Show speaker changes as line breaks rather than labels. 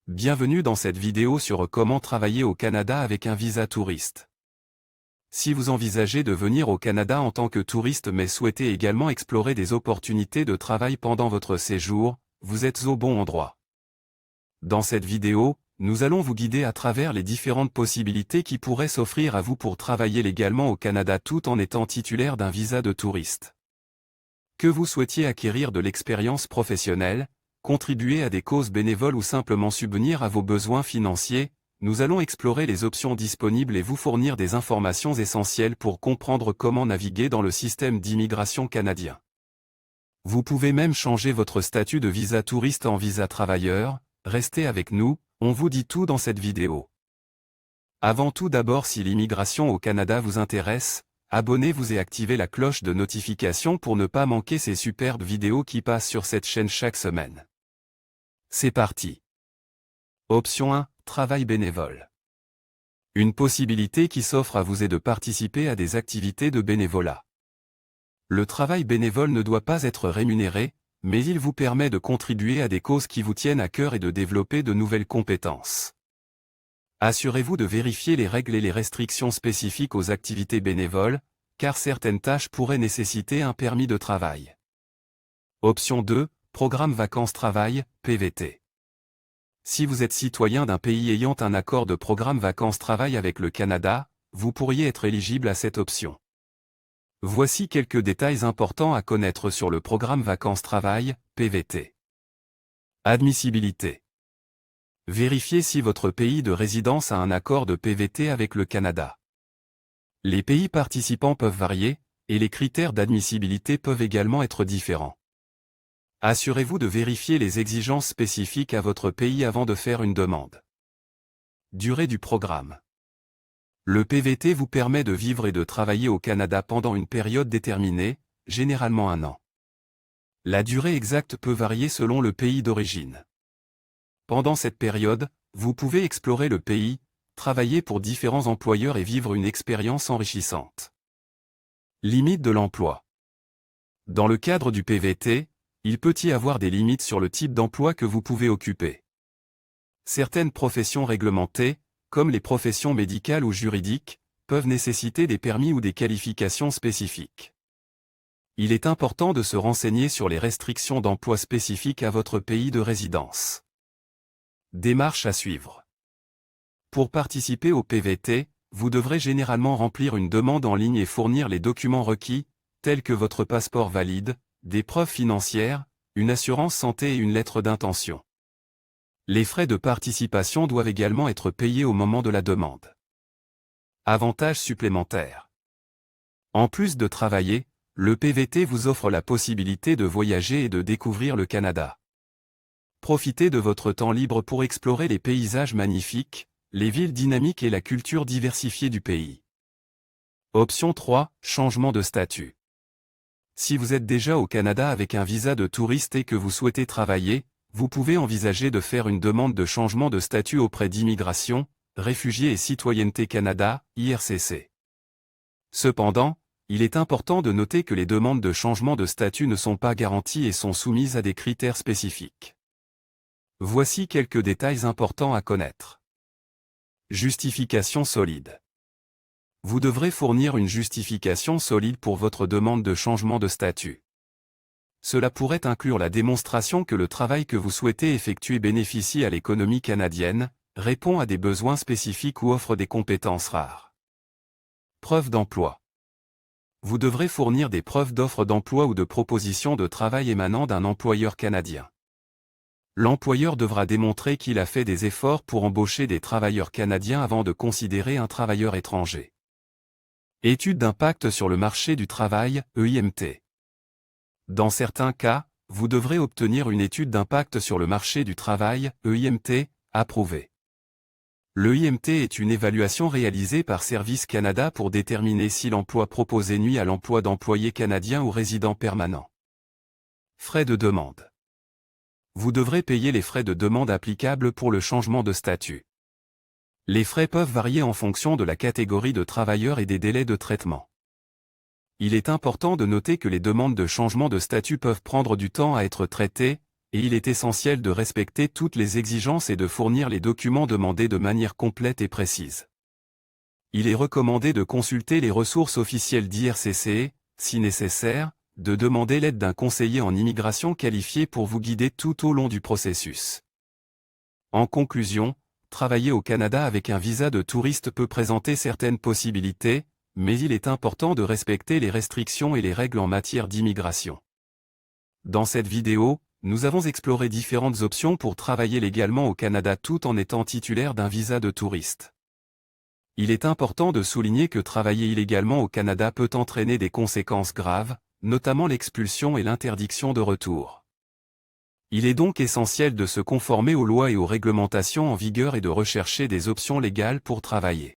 Bienvenue dans cette vidéo sur comment travailler au Canada avec un visa touriste. Si vous envisagez de venir au Canada en tant que touriste mais souhaitez également explorer des opportunités de travail pendant votre séjour, vous êtes au bon endroit. Dans cette vidéo, nous allons vous guider à travers les différentes possibilités qui pourraient s'offrir à vous pour travailler légalement au Canada tout en étant titulaire d'un visa de touriste. Que vous souhaitiez acquérir de l'expérience professionnelle, contribuer à des causes bénévoles ou simplement subvenir à vos besoins financiers, nous allons explorer les options disponibles et vous fournir des informations essentielles pour comprendre comment naviguer dans le système d'immigration canadien. Vous pouvez même changer votre statut de visa touriste en visa travailleur. Restez avec nous, on vous dit tout dans cette vidéo. Avant tout d'abord, si l'immigration au Canada vous intéresse, abonnez-vous et activez la cloche de notification pour ne pas manquer ces superbes vidéos qui passent sur cette chaîne chaque semaine. C'est parti. Option 1, travail bénévole. Une possibilité qui s'offre à vous est de participer à des activités de bénévolat. Le travail bénévole ne doit pas être rémunéré, mais il vous permet de contribuer à des causes qui vous tiennent à cœur et de développer de nouvelles compétences. Assurez-vous de vérifier les règles et les restrictions spécifiques aux activités bénévoles, car certaines tâches pourraient nécessiter un permis de travail. Option 2, programme vacances-travail, PVT. Si vous êtes citoyen d'un pays ayant un accord de programme vacances-travail avec le Canada, vous pourriez être éligible à cette option. Voici quelques détails importants à connaître sur le programme vacances-travail, PVT. Admissibilité. Vérifiez si votre pays de résidence a un accord de PVT avec le Canada. Les pays participants peuvent varier, et les critères d'admissibilité peuvent également être différents. Assurez-vous de vérifier les exigences spécifiques à votre pays avant de faire une demande. Durée du programme. Le PVT vous permet de vivre et de travailler au Canada pendant une période déterminée, généralement 1 an. La durée exacte peut varier selon le pays d'origine. Pendant cette période, vous pouvez explorer le pays, travailler pour différents employeurs et vivre une expérience enrichissante. Limite de l'emploi. Dans le cadre du PVT, il peut y avoir des limites sur le type d'emploi que vous pouvez occuper. Certaines professions réglementées, comme les professions médicales ou juridiques, peuvent nécessiter des permis ou des qualifications spécifiques. Il est important de se renseigner sur les restrictions d'emploi spécifiques à votre pays de résidence. Démarche à suivre. Pour participer au PVT, vous devrez généralement remplir une demande en ligne et fournir les documents requis, tels que votre passeport valide, des preuves financières, une assurance santé et une lettre d'intention. Les frais de participation doivent également être payés au moment de la demande. Avantages supplémentaires. En plus de travailler, le PVT vous offre la possibilité de voyager et de découvrir le Canada. Profitez de votre temps libre pour explorer les paysages magnifiques, les villes dynamiques et la culture diversifiée du pays. Option 3, changement de statut. Si vous êtes déjà au Canada avec un visa de touriste et que vous souhaitez travailler, vous pouvez envisager de faire une demande de changement de statut auprès d'Immigration, Réfugiés et Citoyenneté Canada, IRCC. Cependant, il est important de noter que les demandes de changement de statut ne sont pas garanties et sont soumises à des critères spécifiques. Voici quelques détails importants à connaître. Justification solide. Vous devrez fournir une justification solide pour votre demande de changement de statut. Cela pourrait inclure la démonstration que le travail que vous souhaitez effectuer bénéficie à l'économie canadienne, répond à des besoins spécifiques ou offre des compétences rares. Preuve d'emploi. Vous devrez fournir des preuves d'offres d'emploi ou de propositions de travail émanant d'un employeur canadien. L'employeur devra démontrer qu'il a fait des efforts pour embaucher des travailleurs canadiens avant de considérer un travailleur étranger. Étude d'impact sur le marché du travail, EIMT. Dans certains cas, vous devrez obtenir une étude d'impact sur le marché du travail, EIMT, approuvée. L'EIMT est une évaluation réalisée par Service Canada pour déterminer si l'emploi proposé nuit à l'emploi d'employés canadiens ou résidents permanents. Frais de demande. Vous devrez payer les frais de demande applicables pour le changement de statut. Les frais peuvent varier en fonction de la catégorie de travailleurs et des délais de traitement. Il est important de noter que les demandes de changement de statut peuvent prendre du temps à être traitées, et il est essentiel de respecter toutes les exigences et de fournir les documents demandés de manière complète et précise. Il est recommandé de consulter les ressources officielles d'IRCC, si nécessaire, de demander l'aide d'un conseiller en immigration qualifié pour vous guider tout au long du processus. En conclusion, travailler au Canada avec un visa de touriste peut présenter certaines possibilités, mais il est important de respecter les restrictions et les règles en matière d'immigration. Dans cette vidéo, nous avons exploré différentes options pour travailler légalement au Canada tout en étant titulaire d'un visa de touriste. Il est important de souligner que travailler illégalement au Canada peut entraîner des conséquences graves, notamment l'expulsion et l'interdiction de retour. Il est donc essentiel de se conformer aux lois et aux réglementations en vigueur et de rechercher des options légales pour travailler.